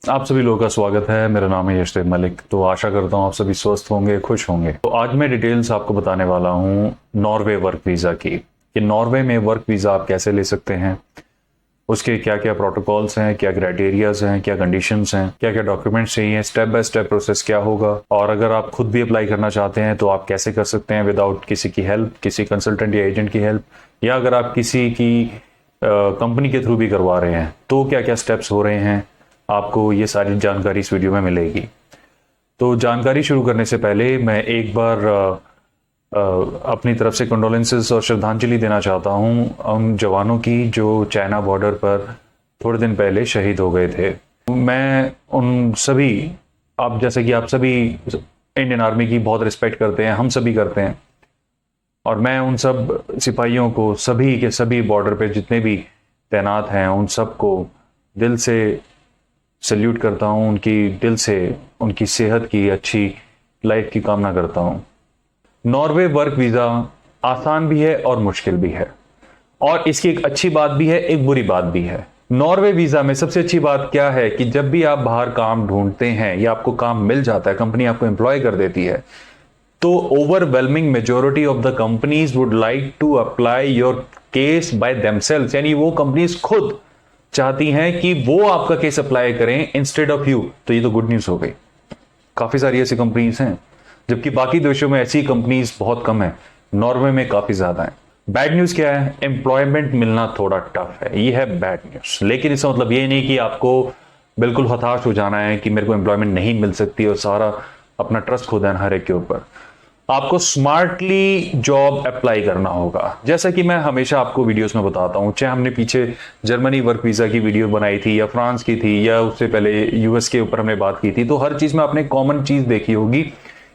आप सभी लोगों का स्वागत है। मेरा नाम है यशदेव मलिक। तो आशा करता हूँ आप सभी स्वस्थ होंगे, खुश होंगे। तो आज मैं डिटेल्स आपको बताने वाला हूँ नॉर्वे वर्क वीज़ा की, कि नॉर्वे में वर्क वीज़ा आप कैसे ले सकते हैं, उसके क्या क्या प्रोटोकॉल्स हैं, क्या क्राइटेरियाज हैं, क्या कंडीशंस हैं, क्या क्या डॉक्यूमेंट्स चाहिए, स्टेप बाय स्टेप प्रोसेस क्या होगा, और अगर आप खुद भी अप्लाई करना चाहते हैं तो आप कैसे कर सकते हैं विदाउट किसी की हेल्प, किसी कंसल्टेंट या एजेंट की हेल्प, या अगर आप किसी की कंपनी के थ्रू भी करवा रहे हैं तो क्या क्या स्टेप्स हो रहे हैं, आपको ये सारी जानकारी इस वीडियो में मिलेगी। तो जानकारी शुरू करने से पहले मैं एक बार अपनी तरफ से कंडोलेंसेस और श्रद्धांजलि देना चाहता हूं उन जवानों की जो चाइना बॉर्डर पर थोड़े दिन पहले शहीद हो गए थे। मैं उन सभी, आप जैसे कि आप सभी इंडियन आर्मी की बहुत रिस्पेक्ट करते हैं, हम सभी करते हैं, और मैं उन सब सिपाहियों को, सभी के सभी बॉर्डर पे जितने भी तैनात हैं, उन सबको दिल से सल्यूट करता हूं, उनकी दिल से उनकी सेहत की, अच्छी लाइफ की कामना करता हूं। नॉर्वे वर्क वीज़ा आसान भी है और मुश्किल भी है, और इसकी एक अच्छी बात भी है, एक बुरी बात भी है। नॉर्वे वीज़ा में सबसे अच्छी बात क्या है कि जब भी आप बाहर काम ढूंढते हैं या आपको काम मिल जाता है, कंपनी आपको एम्प्लॉय कर देती है, तो overwhelming majority of the companies would like to apply your case by themselves, यानी वो कंपनीज खुद चाहती हैं कि वो आपका केस अप्लाई करें इंस्टेड ऑफ यू। तो ये तो गुड न्यूज हो गई, काफी सारी ऐसी कंपनीज हैं, जबकि बाकी देशों में ऐसी कंपनीज बहुत कम है, नॉर्वे में काफी ज्यादा है। बैड न्यूज क्या है? एम्प्लॉयमेंट मिलना थोड़ा टफ है, ये है बैड न्यूज। लेकिन इसका मतलब ये नहीं कि आपको बिल्कुल हताश हो जाना है कि मेरे को एम्प्लॉयमेंट नहीं मिल सकती और सारा अपना ट्रस्ट खो देना हर एक के ऊपर। आपको स्मार्टली जॉब अप्लाई करना होगा, जैसा कि मैं हमेशा आपको वीडियोस में बताता हूं, चाहे हमने पीछे जर्मनी वर्क वीजा की वीडियो बनाई थी या फ्रांस की थी या उससे पहले यूएस के ऊपर हमने बात की थी, तो हर चीज में आपने कॉमन चीज देखी होगी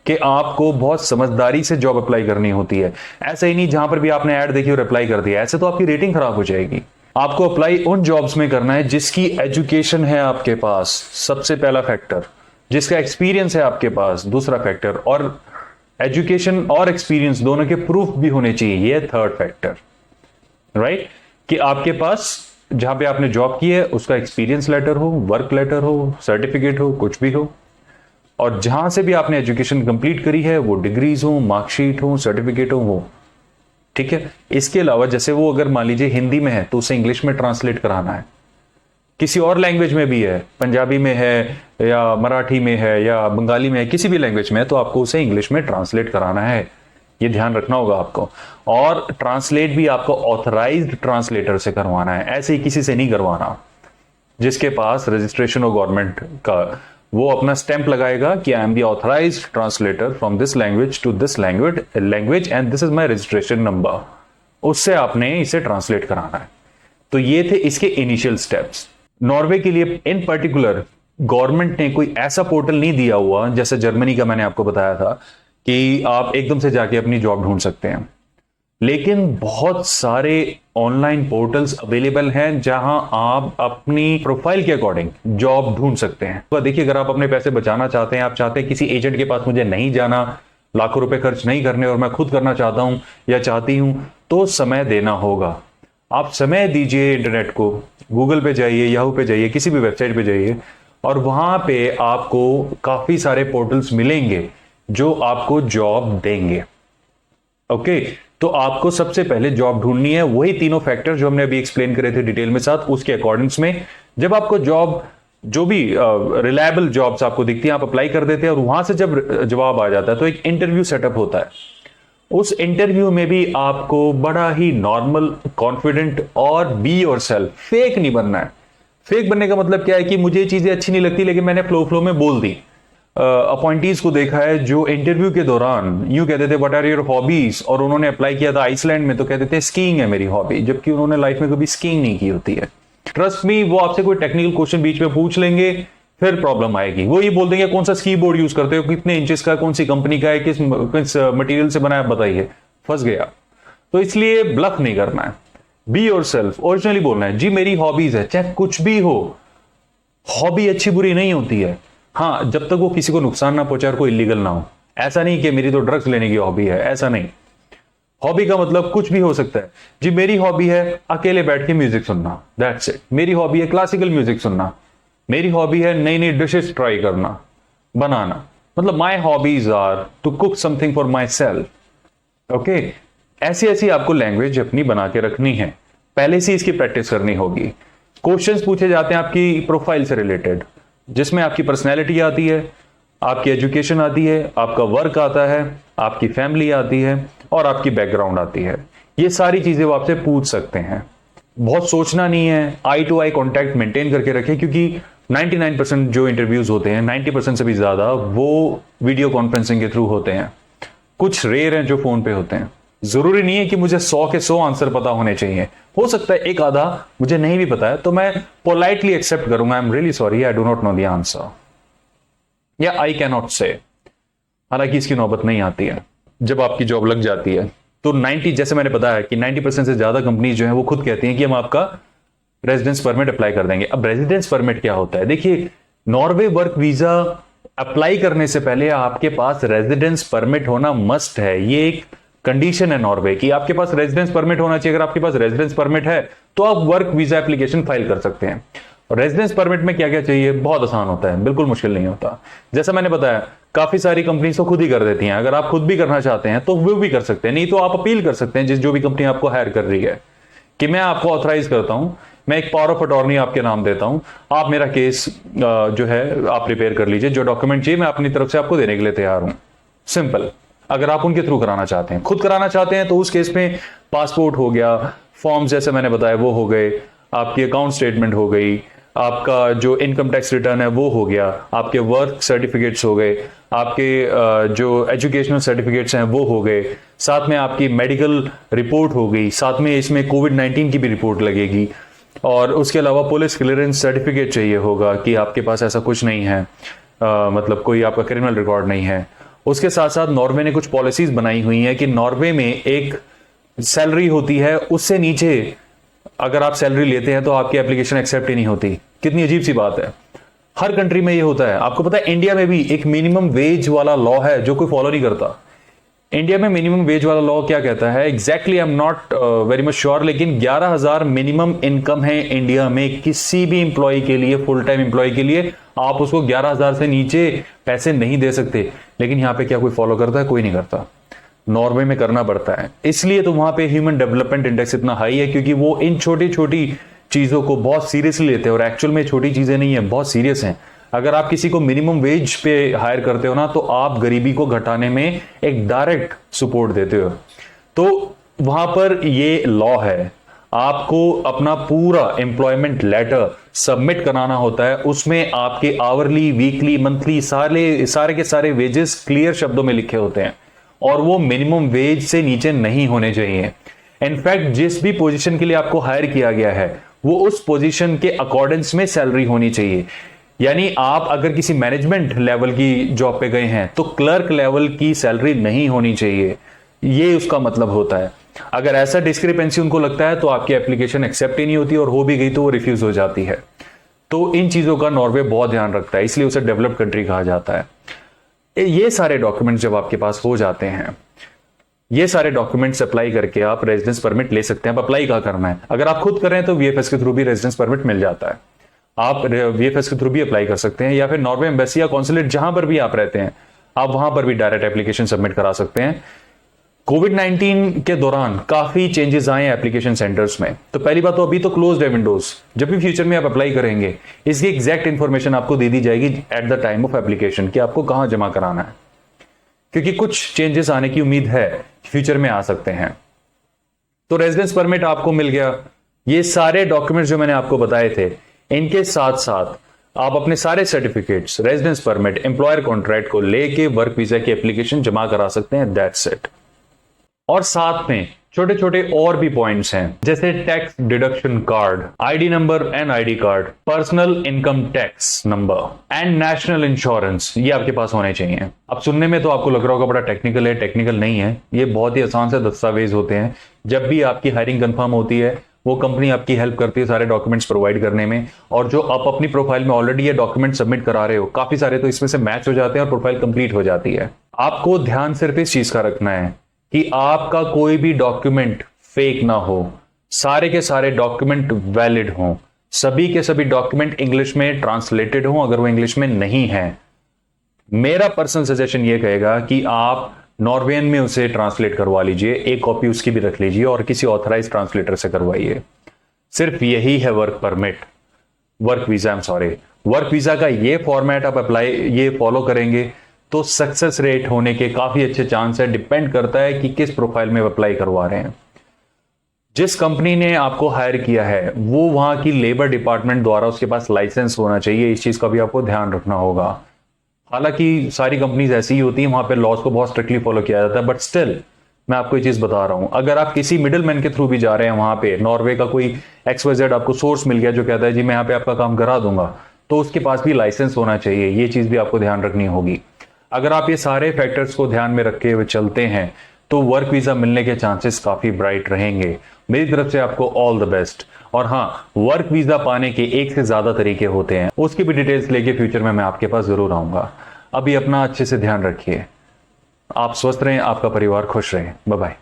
कि आपको बहुत समझदारी से जॉब अप्लाई करनी होती है। ऐसा ही नहीं जहां पर भी आपने ऐड देखी और अप्लाई कर दिया, ऐसे तो आपकी रेटिंग खराब हो जाएगी। आपको अप्लाई उन जॉब्स में करना है जिसकी एजुकेशन है आपके पास, सबसे पहला फैक्टर, जिसका एक्सपीरियंस है आपके पास, दूसरा फैक्टर, और एजुकेशन और एक्सपीरियंस दोनों के प्रूफ भी होने चाहिए, ये थर्ड फैक्टर, राइट? कि आपके पास जहां पे आपने जॉब की है उसका एक्सपीरियंस लेटर हो, वर्क लेटर हो, सर्टिफिकेट हो, कुछ भी हो, और जहां से भी आपने एजुकेशन कंप्लीट करी है वो डिग्रीज हो, मार्कशीट हो, सर्टिफिकेट हो, ठीक है। इसके अलावा जैसे वो अगर मान लीजिए हिंदी में है तो उसे इंग्लिश में ट्रांसलेट कराना है, किसी और लैंग्वेज में भी है, पंजाबी में है या मराठी में है या बंगाली में है, किसी भी लैंग्वेज में है, तो आपको उसे इंग्लिश में ट्रांसलेट कराना है, ये ध्यान रखना होगा आपको। और ट्रांसलेट भी आपको ऑथराइज्ड ट्रांसलेटर से करवाना है, ऐसे ही किसी से नहीं करवाना। जिसके पास रजिस्ट्रेशन हो गवर्नमेंट का, वो अपना स्टैंप लगाएगा कि I am the authorised translator from this language to this language and this is my registration number, उससे आपने इसे ट्रांसलेट कराना है। तो ये थे इसके इनिशियल स्टेप्स। नॉर्वे के लिए इन पर्टिकुलर गवर्नमेंट ने कोई ऐसा पोर्टल नहीं दिया हुआ, जैसे जर्मनी का मैंने आपको बताया था कि आप एकदम से जाके अपनी जॉब ढूंढ सकते हैं, लेकिन बहुत सारे ऑनलाइन पोर्टल्स अवेलेबल हैं जहां आप अपनी प्रोफाइल के अकॉर्डिंग जॉब ढूंढ सकते हैं। तो देखिए, अगर आप अपने पैसे बचाना चाहते हैं, आप चाहते हैं किसी एजेंट के पास मुझे नहीं जाना, लाखों रुपए खर्च नहीं करने, और मैं खुद करना चाहता हूं या चाहती हूं, तो समय देना होगा। आप समय दीजिए इंटरनेट को, गूगल पे जाइए, याहू पे जाइए, किसी भी वेबसाइट पे जाइए, और वहां पे आपको काफी सारे पोर्टल्स मिलेंगे जो आपको जॉब देंगे। ओके, तो आपको सबसे पहले जॉब ढूंढनी है, वही तीनों फैक्टर जो हमने अभी एक्सप्लेन करे थे डिटेल में साथ, उसके अकॉर्डिंग्स में जब आपको जॉब, जो भी रिलायबल जॉब्स आपको दिखती हैं, आप अप्लाई कर देते हैं, और वहां से जब जवाब आ जाता है तो एक इंटरव्यू सेटअप होता है। उस इंटरव्यू में भी आपको बड़ा ही नॉर्मल, कॉन्फिडेंट और बी योरसेल्फ, फेक नहीं बनना है। फेक बनने का मतलब क्या है कि मुझे ये चीजें अच्छी नहीं लगती लेकिन मैंने फ्लो में बोल दी। अपॉइंटीज को देखा है जो इंटरव्यू के दौरान यूं कहते थे व्हाट आर योर हॉबीज, और उन्होंने अप्लाई किया था आइसलैंड में तो कहते थे स्कीइंग है मेरी हॉबी, जबकि उन्होंने लाइफ में कभी स्कीइंग नहीं की होती है। ट्रस्ट मी, वो आपसे कोई टेक्निकल क्वेश्चन बीच में पूछ लेंगे, फिर प्रॉब्लम आएगी। वो ये बोल देंगे कौन सा स्की बोर्ड यूज करते हो, कितने इंचेस का, कौन सी कंपनी का है, किस मटेरियल से बना है, बताइए, फंस गया। तो इसलिए ब्लफ नहीं करना है, बी योरसेल्फ, ओरिजिनली बोलना है, जी मेरी हॉबीज है, चाहे कुछ भी हो। हॉबी अच्छी बुरी नहीं होती है, हाँ, जब तक वो किसी को नुकसान ना पहुंचाए और कोई इलीगल ना हो। ऐसा नहीं कि मेरी तो ड्रग्स लेने की हॉबी है, ऐसा नहीं। हॉबी का मतलब कुछ भी हो सकता है। जी मेरी हॉबी है अकेले बैठ के म्यूजिक सुनना, दैट्स इट। मेरी हॉबी है क्लासिकल म्यूजिक सुनना, मेरी हॉबी है नई नई डिशेस ट्राई करना, बनाना। मतलब my hobbies are to cook something for myself. Okay, ऐसी ऐसी आपको लैंग्वेज अपनी बना के रखनी है, पहले से इसकी प्रैक्टिस करनी होगी। क्वेश्चंस पूछे जाते हैं आपकी प्रोफाइल से रिलेटेड, जिसमें आपकी पर्सनैलिटी आती है, आपकी एजुकेशन आती है, आपका वर्क आता है, आपकी फैमिली आती है और आपकी बैकग्राउंड आती है। ये सारी चीजें वो आपसे पूछ सकते हैं। बहुत सोचना नहीं है, आई टू आई कॉन्टैक्ट मेंटेन करके रखें, क्योंकि 99% जो इंटरव्यूज होते हैं, 90% से भी ज्यादा वो वीडियो कॉन्फ्रेंसिंग के थ्रू होते हैं। कुछ रेयर हैं जो फोन पे होते हैं। जरूरी नहीं है कि मुझे 100 के 100 आंसर पता होने चाहिए, हो सकता है एक आधा मुझे नहीं भी पता है, तो मैं पोलाइटली एक्सेप्ट करूंगा, I am really sorry, I do not know the answer, या आई कैन नॉट से। हालांकि इसकी नौबत नहीं आती है। जब आपकी जॉब लग जाती है तो 90, जैसे मैंने बताया कि 90% से ज्यादा कंपनी जो है वो खुद कहती हैं कि हम आपका रेजिडेंस परमिट अप्लाई कर देंगे। अब रेजिडेंस परमिट क्या होता है? देखिए, नॉर्वे वर्क वीजा अप्लाई करने से पहले आपके पास रेजिडेंस परमिट होना मस्ट है। ये एक कंडीशन है नॉर्वे की, आपके पास रेजिडेंस परमिट होना चाहिए। अगर आपके पास रेजिडेंस परमिट है तो आप वर्क वीजा एप्लीकेशन फाइल कर सकते हैं। और रेजिडेंस परमिट में क्या क्या चाहिए? बहुत आसान होता है, बिल्कुल मुश्किल नहीं होता। जैसा मैंने बताया, काफी सारी कंपनीज तो खुद ही कर देती हैं। अगर आप खुद भी करना चाहते हैं तो वो भी कर सकते हैं, नहीं तो आप अपील कर सकते हैं जो भी कंपनी आपको हायर कर रही है कि मैं आपको ऑथराइज करता हूं, मैं एक पावर ऑफ अटॉर्नी आपके नाम देता हूं, आप मेरा केस जो है आप प्रिपेयर कर लीजिए, जो डॉक्यूमेंट चाहिए मैं अपनी तरफ से आपको देने के लिए तैयार हूं। सिंपल। अगर आप उनके थ्रू कराना चाहते हैं, खुद कराना चाहते हैं, तो उस केस में पासपोर्ट हो गया, फॉर्म जैसे मैंने बताया वो हो गए, आपकी अकाउंट स्टेटमेंट हो गई, आपका जो इनकम टैक्स रिटर्न है वो हो गया, आपके वर्क सर्टिफिकेट्स हो गए, आपके जो एजुकेशनल सर्टिफिकेट्स हैं वो हो गए, साथ में आपकी मेडिकल रिपोर्ट हो गई, साथ में इसमें कोविड-19 की भी रिपोर्ट लगेगी, और उसके अलावा पुलिस क्लियरेंस सर्टिफिकेट चाहिए होगा कि आपके पास ऐसा कुछ नहीं है, मतलब कोई आपका क्रिमिनल रिकॉर्ड नहीं है। उसके साथ साथ नॉर्वे ने कुछ पॉलिसीज बनाई हुई हैं कि नॉर्वे में एक सैलरी होती है, उससे नीचे अगर आप सैलरी लेते हैं तो आपकी एप्लीकेशन एक्सेप्ट ही नहीं होती। कितनी अजीब सी बात है। हर कंट्री में ये होता है। आपको पता है इंडिया में भी एक मिनिमम वेज वाला लॉ है जो कोई फॉलो नहीं करता। इंडिया में मिनिमम वेज वाला लॉ क्या कहता है exactly, I am not very much sure, लेकिन 11,000 मिनिमम इनकम है इंडिया में किसी भी इंप्लॉय के लिए, फुल टाइम इंप्लॉय के लिए। आप उसको 11,000 से नीचे पैसे नहीं दे सकते। लेकिन यहां पे क्या कोई फॉलो करता है? कोई नहीं करता। नॉर्वे में करना पड़ता है। इसलिए तो वहां पे ह्यूमन डेवलपमेंट इंडेक्स इतना हाई है, क्योंकि वो इन छोटी छोटी चीजों को बहुत सीरियसली लेते हैं। और एक्चुअल में छोटी चीजें नहीं है, बहुत सीरियस हैं। अगर आप किसी को मिनिमम वेज पे हायर करते हो ना, तो आप गरीबी को घटाने में एक डायरेक्ट सपोर्ट देते हो। तो वहां पर ये लॉ है, आपको अपना पूरा एम्प्लॉयमेंट लेटर सबमिट कराना होता है। उसमें आपके आवरली, वीकली, मंथली सारे के सारे वेजेस क्लियर शब्दों में लिखे होते हैं, और वो मिनिमम वेज से नीचे नहीं होने चाहिए। इनफैक्ट जिस भी पोजीशन के लिए आपको हायर किया गया है वो उस पोजीशन के अकॉर्डेंस में सैलरी होनी चाहिए। यानी आप अगर किसी मैनेजमेंट लेवल की जॉब पे गए हैं तो क्लर्क लेवल की सैलरी नहीं होनी चाहिए, ये उसका मतलब होता है। अगर ऐसा डिस्क्रिपेंसी उनको लगता है तो आपकी एप्लीकेशन एक्सेप्ट ही नहीं होती, और हो भी गई तो वो रिफ्यूज हो जाती है। तो इन चीजों का नॉर्वे बहुत ध्यान रखता है, इसलिए उसे डेवलप्ड कंट्री कहा जाता है। ये सारे डॉक्यूमेंट्स जब आपके पास हो जाते हैं, ये सारे डॉक्यूमेंट्स अप्लाई करके आप रेजिडेंस परमिट ले सकते हैं। अब अप्लाई कहाँ करना है? अगर आप खुद कर रहे हैं तो वीएफएस के थ्रू भी रेजिडेंस परमिट मिल जाता है। आप वीएफएस के थ्रू भी अप्लाई कर सकते हैं, या फिर नॉर्वे एम्बेसी या कॉन्सुलेट जहां पर भी आप रहते हैं, आप वहां पर भी डायरेक्ट एप्लीकेशन सबमिट करा सकते हैं। कोविड-19 के दौरान काफी चेंजेस आए एप्लीकेशन सेंटर्स में। तो पहली बात तो अभी तो क्लोज्ड है विंडोज। जब भी फ्यूचर में आप अप्लाई करेंगे, इसकी एग्जैक्ट इंफॉर्मेशन आपको दे दी जाएगी at the time of application कि आपको कहां जमा कराना है, क्योंकि कुछ चेंजेस आने की उम्मीद है, फ्यूचर में आ सकते हैं। तो रेजिडेंस परमिट आपको मिल गया। ये सारे डॉक्यूमेंट्स जो मैंने आपको बताए थे, इनके साथ साथ आप अपने सारे certificates, residence permit, employer contract को लेके वर्क वीजा की एप्लीकेशन जमा करा सकते हैं। That's it. और साथ में छोटे छोटे और भी पॉइंट्स हैं, जैसे tax deduction card, ID number, NID card, personal income tax number and national insurance, ये आपके पास होने चाहिए। अब सुनने में तो आपको लग रहा होगा बड़ा टेक्निकल है, टेक्निकल नहीं है। ये बहुत ही आसान से दस्तावेज होते हैं। जब भी आपकी हायरिंग कंफर्म होती है, वो कंपनी आपकी हेल्प करती है सारे डॉक्यूमेंट्स प्रोवाइड करने में। और जो आप अपनी प्रोफाइल में ऑलरेडी ये डॉक्यूमेंट सबमिट करा रहे हो, काफी सारे तो इसमें से मैच हो जाते हैं और प्रोफाइल कंप्लीट हो जाती है। आपको ध्यान सिर्फ इस चीज का रखना है कि आपका कोई भी डॉक्यूमेंट फेक ना हो, सारे के सारे डॉक्यूमेंट वैलिड हों, सभी के सभी डॉक्यूमेंट इंग्लिश में ट्रांसलेटेड हों, अगर वो इंग्लिश में नहीं है। मेरा पर्सनल सजेशन ये कहेगा कि आप नॉर्वेन में उसे ट्रांसलेट करवा लीजिए, एक कॉपी उसकी भी रख लीजिए और किसी ऑथराइज ट्रांसलेटर से करवाइए। सिर्फ यही है वर्क वीजा का ये फॉर्मेट आप ये फॉलो करेंगे तो सक्सेस रेट होने के काफी अच्छे चांस है। डिपेंड करता है कि किस प्रोफाइल में अप्लाई करवा रहे हैं। जिस कंपनी ने आपको हायर किया है वो वहां की लेबर डिपार्टमेंट द्वारा उसके पास लाइसेंस होना चाहिए, इस चीज का भी आपको ध्यान रखना होगा। हालांकि सारी कंपनीज ऐसी ही होती हैं, वहां पे लॉज को बहुत स्ट्रिक्टली फॉलो किया जाता है, बट स्टिल मैं आपको ये चीज बता रहा हूं, अगर आप किसी मिडिल मैन के थ्रू भी जा रहे हैं वहां पे, नॉर्वे का कोई XYZ आपको सोर्स मिल गया जो कहता है जी मैं यहाँ पे आपका काम करा दूंगा, तो उसके पास भी लाइसेंस होना चाहिए। ये चीज भी आपको ध्यान रखनी होगी। अगर आप ये सारे फैक्टर्स को ध्यान में रखे हुए चलते हैं तो वर्क वीजा मिलने के चांसेस काफी ब्राइट रहेंगे। मेरी तरफ से आपको ऑल द बेस्ट। और हाँ, वर्क वीजा पाने के एक से ज्यादा तरीके होते हैं, उसकी भी डिटेल्स लेके फ्यूचर में मैं आपके पास जरूर आऊंगा। अभी अपना अच्छे से ध्यान रखिए। आप स्वस्थ रहें, आपका परिवार खुश रहे। Bye bye.